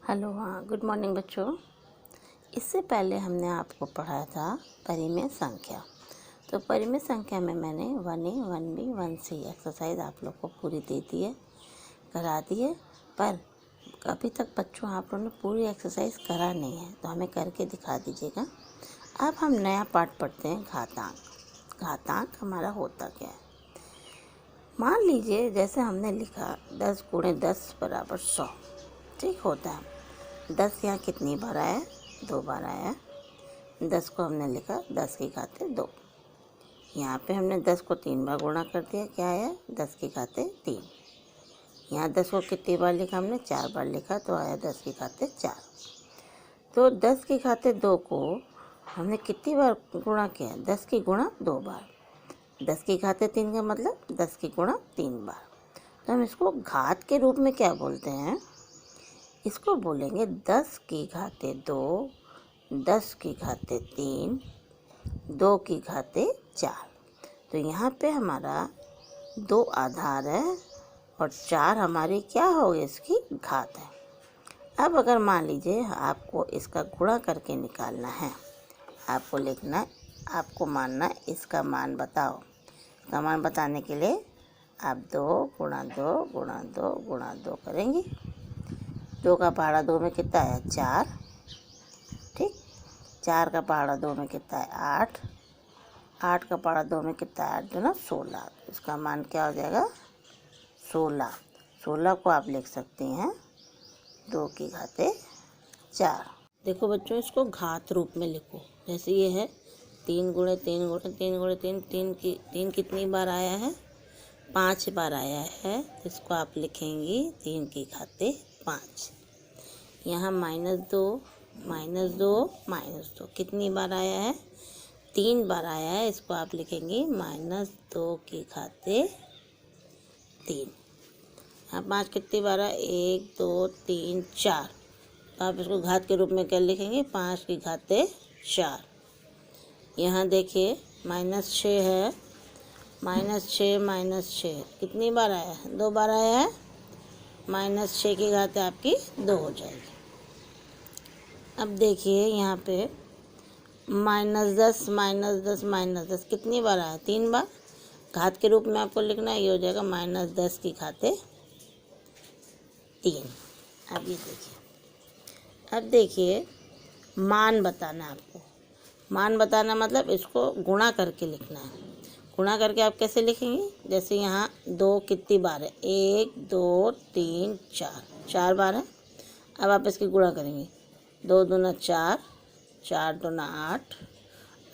Hello, हाँ, good morning बच्चों। इससे पहले हमने आपको पढ़ाया था परिमेय संख्या। तो परिमेय संख्या में मैंने 1A 1B 1C एक्सरसाइज आप लोग को पूरी दे दी है, करा दी है। पर अभी तक बच्चों आप लोगों ने पूरी एक्सरसाइज करा नहीं है, तो हमें करके दिखा दीजिएगा। अब हम नया पार्ट पढ़ते हैं, घातांक। घातांक हमारा होता क्या है? मान लीजिए जैसे हमने लिखा 10 × 10 = 100, ठीक होता है। 10 यहाँ कितनी बार आया? 2 बार आया। 10 को हमने लिखा 10 की घाते 2। यहाँ पे हमने 10 को 3 बार गुणा कर दिया, क्या आया? 10 की घाते 3। यहाँ 10 को कितनी बार लिखा हमने? 4 बार लिखा, तो आया 10 की घाते 4। तो 10 की घाते 2 को हमने कितनी बार गुणा किया? 10 की गुणा 2 बार। 10 की घाते 3 का मतलब 10 की गुणा 3 बार। तो हम इसको घात के रूप में क्या बोलते हैं? इसको बोलेंगे 10 की घाते 2, 10 की घाते 3, 2 की घाते 4। तो यहाँ पे हमारा 2 आधार है और 4 हमारी क्या हो गई? इसकी घात है। अब अगर मान लीजिए आपको इसका गुणा करके निकालना है, आपको लिखना है, आपको मानना है इसका मान बताओ। इसका मान बताने के लिए आप 2 × 2 × 2 × 2 करेंगे। 2 का पहाड़ा 2 में कितना है? 4, ठीक। 4 का पहाड़ा 2 में कितना है? 8। 8 का पहाड़ा 2 में कितना है? 8 दूना 16। इसका मान क्या हो जाएगा? 16। 16 को आप लिख सकते हैं 2 की घाते 4। देखो बच्चों, इसको घात रूप में लिखो। जैसे ये है 3 × 3 × 3 × 3, 3 कितनी बार आया है? 5 बार आया है। इसको आप लिखेंगी 3 की घाते 5। यहाँ -2 -2 कितनी बार आया है? 3 बार आया है। इसको आप लिखेंगे -2 की घाते 3। यहाँ 5 कितनी बार है? 1 2 3 4। तो आप इसको घात के रूप में क्या लिखेंगे? 5 की घाते 4। यहाँ देखिए -6 है। -6 कितनी बार आया है? 2 बार आया है। -6 की घाते आपकी 2 हो जाएगी। अब देखिए यहाँ पे -10 कितनी बार आया? 3 बार। घात के रूप में आपको लिखना है, ये हो जाएगा -10 की घाते 3। अब देखिए मान बताना है आपको। मान बताना मतलब इसको गुणा करके लिखना है। गुणा करके आप कैसे लिखेंगे? जैसे यहाँ 2 कितनी बार है? 1 2 3 4, 4 बार है। अब आप इसकी गुणा करेंगे। 2 दूना 4, 4 दूना 8,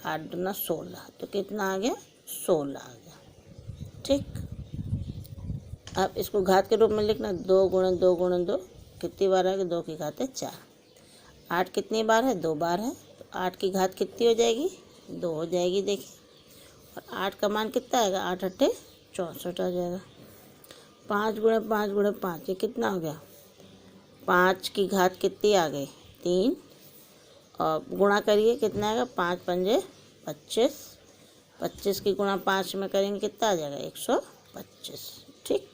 8 दूना 16। तो कितना आ गया? 16 आ गया, ठीक। अब इसको घात के रूप में लिखना, 2 × 2 × 2 कितनी बार आएगी? 2 की घाते 4। 8 कितनी बार है? 2 बार है। तो 8 की घात कितनी हो जाएगी? 2 हो जाएगी। देखिए, और 8 का मान कितना आएगा? 8 × 8 = 64 आ जाएगा। 5 × 5 × 5 ये कितना हो गया? 5 की घात कितनी आ गई? 3। और गुणा करिए, कितना आएगा? 5 × 5 = 25। 25 की गुणा 5 में करेंगे, कितना आ जाएगा? 125, ठीक।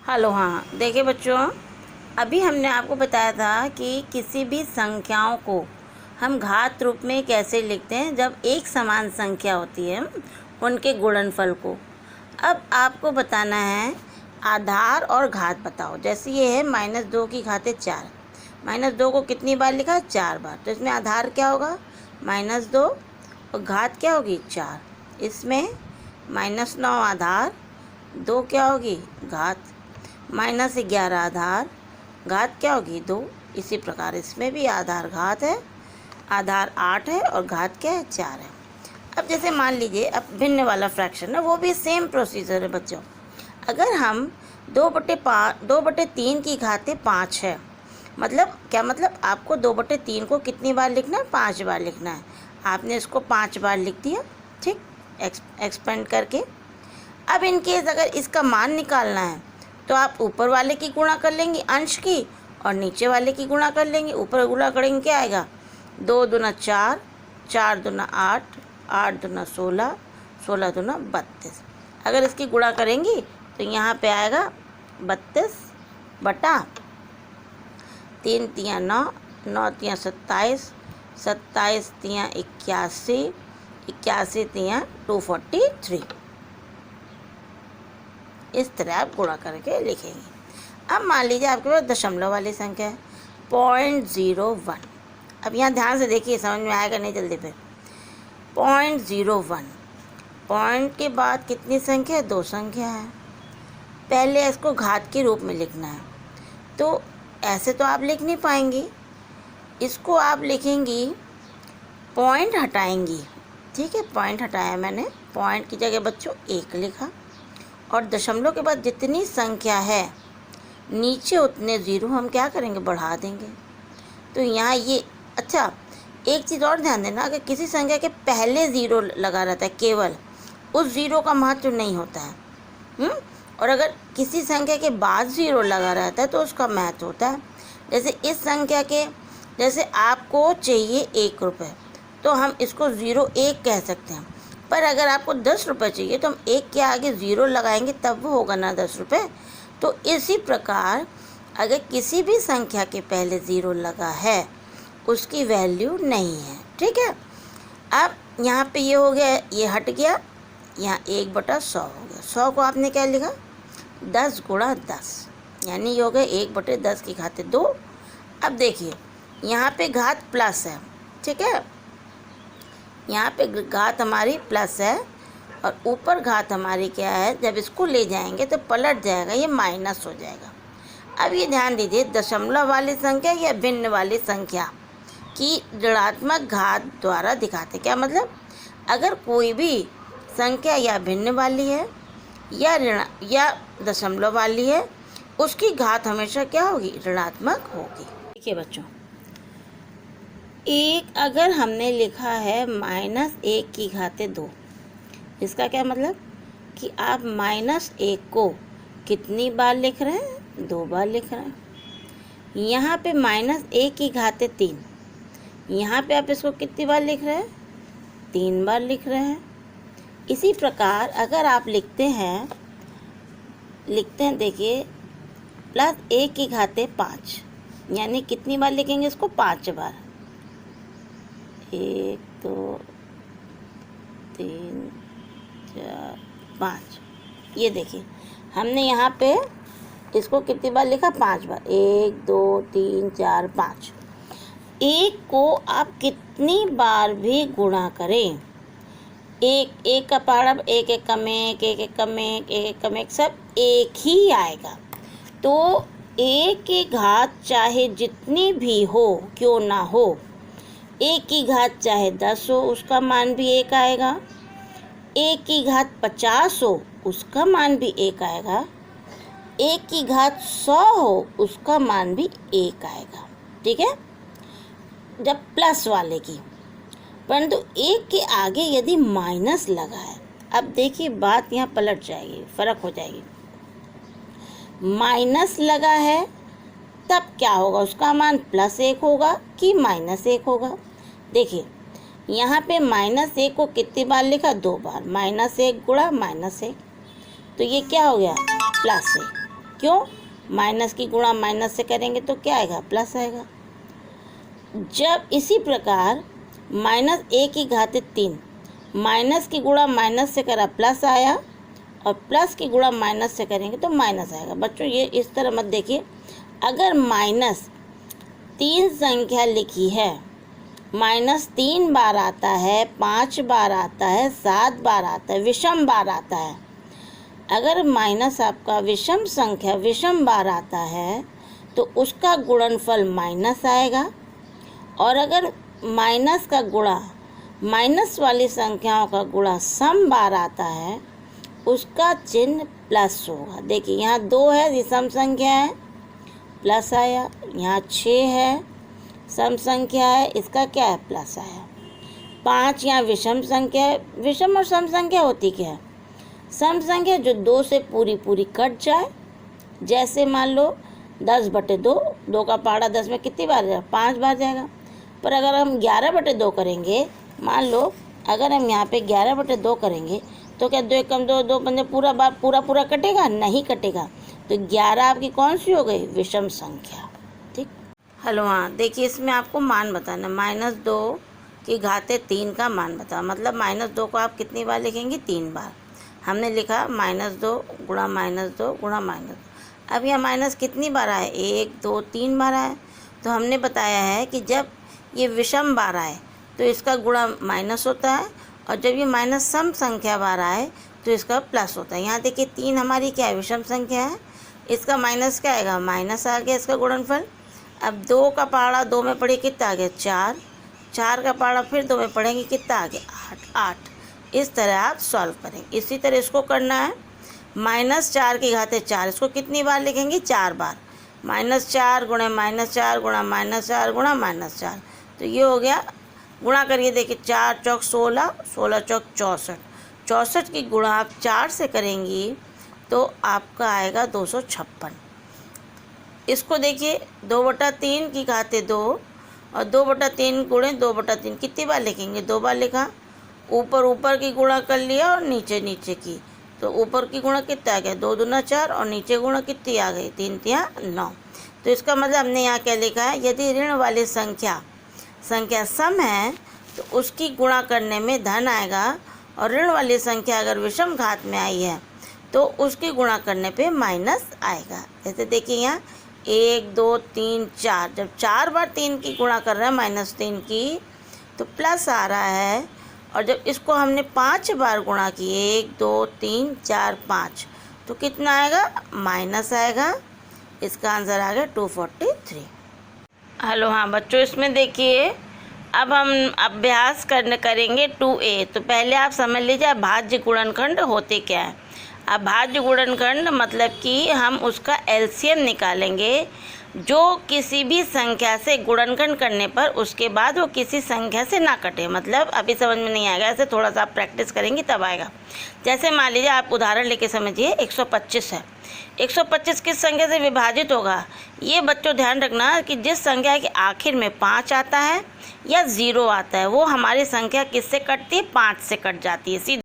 हेलो, हाँ, देखिए बच्चों, अभी हमने आपको बताया था कि किसी भी संख्याओं को हम घात रूप में कैसे लिखते हैं, जब एक समान संख्या होती है उनके गुणनफल को। अब आपको बताना है आधार और घात बताओ। जैसे ये है -2 की घाते 4। -2 को कितनी बार लिखा? 4 बार। तो इसमें आधार क्या होगा? -2 और घात क्या होगी? 4। इसमें -9 आधार, 2 क्या होगी? घात। -11 आधार, घात क्या होगी? 2। इसी प्रकार इसमें भी आधार घात है। आधार 8 है और घात क्या है? 4 है। अब जैसे मान लीजिए अब भिन्न वाला फ्रैक्शन है, वो भी सेम प्रोसीजर है बच्चों। अगर हम 2/3 की घाते 5 है, मतलब क्या? मतलब आपको 2/3 को कितनी बार लिखना है? 5 बार लिखना है। आपने इसको 5 बार लिख दिया, ठीक, एक्सपेंड करके। अब इन केस अगर इसका मान निकालना है तो आप ऊपर वाले की गुणा कर लेंगे अंश की, और नीचे वाले की गुणा कर लेंगे। ऊपर गुणा करेंगे, क्या आएगा? 2 दूना 4, 4 दूना 8, 8 दूना 16, 16 दूना 32। अगर इसकी गुणा करेंगी तो यहाँ पे आएगा 32 बटा 3 तियाँ 9, 9 तियाँ 27, 27 तियाँ 81, 81 तियाँ 243। इस तरह आप गुणा करके लिखेंगे। अब मान लीजिए आपके पास दशमलव वाली संख्या है 0.01। अब यहाँ ध्यान से देखिए, समझ में आएगा नहीं जल्दी पे। 0.01, पॉइंट के बाद कितनी संख्या है? 2 संख्या है। पहले इसको घात के रूप में लिखना है, तो ऐसे तो आप लिख नहीं पाएंगी, इसको आप लिखेंगी, पॉइंट हटाएंगी। ठीक है, पॉइंट हटाया मैंने, पॉइंट की जगह बच्चों 1 लिखा, और दशमलव के बाद जितनी संख्या है नीचे उतने ज़ीरो हम क्या करेंगे? बढ़ा देंगे। तो यहाँ ये, अच्छा एक चीज़ और ध्यान देना, अगर किसी संख्या के पहले ज़ीरो लगा रहता है केवल, उस ज़ीरो का महत्व नहीं होता है। और अगर किसी संख्या के बाद ज़ीरो लगा रहता है तो उसका महत्व होता है। जैसे इस संख्या के, जैसे आपको चाहिए 1 रुपये, तो हम इसको 01 कह सकते हैं। पर अगर आपको 10 रुपये चाहिए तो हम 1 के आगे ज़ीरो लगाएंगे, तब वो होगा ना 10 रुपये। तो इसी प्रकार अगर किसी भी संख्या के पहले ज़ीरो लगा है, उसकी वैल्यू नहीं है। ठीक है, अब यहाँ पे ये हो गया, ये हट गया, यहाँ 1/100 हो गया। 100 को आपने क्या लिखा? 10 × 10, यानी ये हो गया 1/10 की घात 2। अब देखिए यहाँ पे घात प्लस है, ठीक है, यहाँ पे घात हमारी प्लस है और ऊपर घात हमारी क्या है? जब इसको ले जाएंगे तो पलट जाएगा, ये माइनस हो जाएगा। अब ये ध्यान दीजिए, दशमलव वाली संख्या या भिन्न वाली संख्या की ऋणात्मक घात द्वारा दिखाते। क्या मतलब? अगर कोई भी संख्या या भिन्न वाली है या ऋण या दशमलव वाली है, उसकी घात हमेशा क्या होगी? ऋणात्मक होगी। देखिए बच्चों, एक अगर हमने लिखा है -1 की घात 2, इसका क्या मतलब कि आप -1 को कितनी बार लिख रहे हैं? 2 बार लिख रहे हैं। यहाँ पे -1 की घात 3, यहाँ पे आप इसको कितनी बार लिख रहे हैं? 3 बार लिख रहे हैं। इसी प्रकार अगर आप लिखते हैं देखिए +1 की घात 5, यानी कितनी बार लिखेंगे इसको? 5 बार। 1 2 3 4 5। ये देखिए हमने यहाँ पे इसको कितनी बार लिखा? 5 बार। 1 2 3 4 5। 1 को आप कितनी बार भी गुणा करें, एक का पहाड़ा, एक कम एक, एक कम एक, एक कम एक, सब एक ही आएगा। तो 1 की घात चाहे जितनी भी हो क्यों ना हो, 1 की घात चाहे 10 हो, उसका मान भी 1 आएगा। 1 की घात 50 हो, उसका मान भी 1 आएगा। 1 की घात 100 हो, उसका मान भी 1 आएगा। ठीक है, जब प्लस वाले की। परंतु 1 के आगे यदि माइनस लगा है, अब देखिए बात यहाँ पलट जाएगी, फर्क हो जाएगी। माइनस लगा है तब क्या होगा? उसका मान +1 होगा कि -1 होगा? देखिए यहाँ पे -1 को कितनी बार लिखा? 2 बार। -1 गुणा -1, तो ये क्या हो गया? +1। क्यों? माइनस की गुणा माइनस से करेंगे तो क्या आएगा? प्लस आएगा। जब इसी प्रकार -1 की घात 3, माइनस की गुणा माइनस से करा प्लस आया, और प्लस की गुणा माइनस से करेंगे तो माइनस आएगा। बच्चों ये इस तरह मत देखिए, अगर -3 संख्या लिखी है, -3 बार आता है, 5 बार आता है, 7 बार आता है, विषम बार आता है। अगर माइनस आपका विषम संख्या विषम बार आता है तो उसका गुणनफल माइनस आएगा, और अगर माइनस का गुणा माइनस वाली संख्याओं का गुणा सम बार आता है, उसका चिन्ह प्लस होगा। देखिए यहाँ 2 है, ये सम संख्या है, प्लस आया। यहाँ 6 है, सम संख्या है, इसका क्या है? प्लस आया। 5 यहाँ विषम संख्या है। विषम और सम संख्या होती क्या है? सम संख्या जो 2 से पूरी कट जाए। जैसे मान लो 10/2, 2 का पहाड़ा 10 में कितनी बार जाएगा? 5 बार जाएगा। पर अगर हम 11/2 करेंगे, मान लो अगर हम यहाँ पे 11/2 करेंगे तो क्या 2 कम 2, 2 पंजे पूरा बार पूरा कटेगा? नहीं कटेगा। तो 11 आपकी कौन सी हो गई? विषम संख्या। ठीक, हेलो, हाँ देखिए, इसमें आपको मान बताना, -2 की घाते 3 का मान बताओ। मतलब -2 को आप कितनी बार लिखेंगे? 3 बार। हमने लिखा -2 गुणा -2 गुणा -2। अब यह माइनस कितनी बार आए? 1 2 3 बार आए। तो हमने बताया है कि जब ये विषम बार आए तो इसका गुणा माइनस होता है, और जब ये माइनस सम संख्या बार आए तो इसका प्लस होता है। यहाँ देखिए 3 हमारी क्या है? विषम संख्या है। इसका माइनस क्या आएगा? माइनस आ गया इसका गुणनफल। अब 2 का पहाड़ा 2 में पढ़े कितना आ गया? 4। 4 का पहाड़ा फिर 2 में पढ़ेंगे कितना आ गया? 8। 8। इस तरह आप सॉल्व करेंगे। इसी तरह इसको करना है। -4 की घाते 4, इसको कितनी बार लिखेंगे? 4 बार। -4 गुणे -4 गुणा -4 गुणा -4। तो ये हो गया। गुणा करिए, देखिए 4 चौक 16, 16 चौक 64। 64 की गुणा आप 4 से करेंगी तो आपका आएगा 256। इसको देखिए 2/3 की घाते 2 और 2/3 गुणे 2/3 कितनी बार लिखेंगे? 2 बार लिखा। ऊपर ऊपर की गुणा कर लिया और नीचे नीचे की। तो ऊपर की गुणा कितना आ गया? 2 दूना 4 और नीचे गुणा कितनी आ गई? 3 तिया 9। तो इसका मतलब हमने यहाँ क्या लिखा है? यदि ऋण वाली संख्या सम है तो उसकी गुणा करने में धन आएगा, और ऋण वाली संख्या अगर विषम घात में आई है तो उसकी गुणा करने पे माइनस आएगा। जैसे देखिए यहाँ 1 2 3 4, जब 4 बार 3 की गुणा कर रहे हैं -3 की तो प्लस आ रहा है, और जब इसको हमने 5 बार गुणा किए 1 2 3 4 5 तो कितना आएगा? माइनस आएगा। इसका आंसर आ गया 243। हेलो, हाँ बच्चों, इसमें देखिए अब हम अभ्यास करेंगे 2A। तो पहले आप समझ लीजिए अभाज्य गुणनखंड होते क्या है। अभाज्य गुणनखंड मतलब कि हम उसका एलसीएम निकालेंगे, जो किसी भी संख्या से गुणनखंड करने पर उसके बाद वो किसी संख्या से ना कटे। मतलब अभी समझ में नहीं आएगा, ऐसे थोड़ा सा आप प्रैक्टिस करेंगे तब आएगा। जैसे मान लीजिए आप उदाहरण लेके समझिए 125 है। 125 किस संख्या से विभाजित होगा? ये बच्चों ध्यान रखना कि जिस संख्या के आखिर में 5 आता है या 0 आता है वो हमारी संख्या किससे कटती है? 5 से कट जाती है सीधे।